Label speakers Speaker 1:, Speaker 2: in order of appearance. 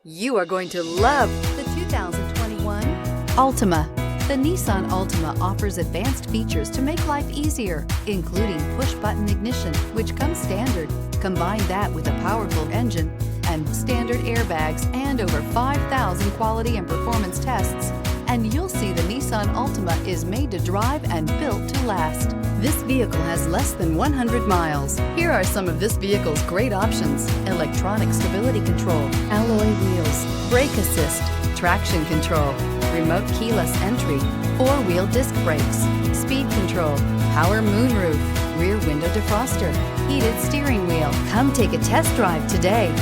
Speaker 1: You are going to love the 2021 Altima. The Nissan Altima offers advanced features to make life easier, including push-button ignition, which comes standard. Combine that with a powerful engine and standard airbags and over 5,000 quality and performance tests, and you'll see the Nissan Altima is made to drive and built to last. This vehicle has less than 100 miles. Here are some of this vehicle's great options: electronic stability control, alloy wheels, brake assist, traction control, remote keyless entry, four-wheel disc brakes, speed control, power moonroof, rear window defroster, heated steering wheel. Come take a test drive today.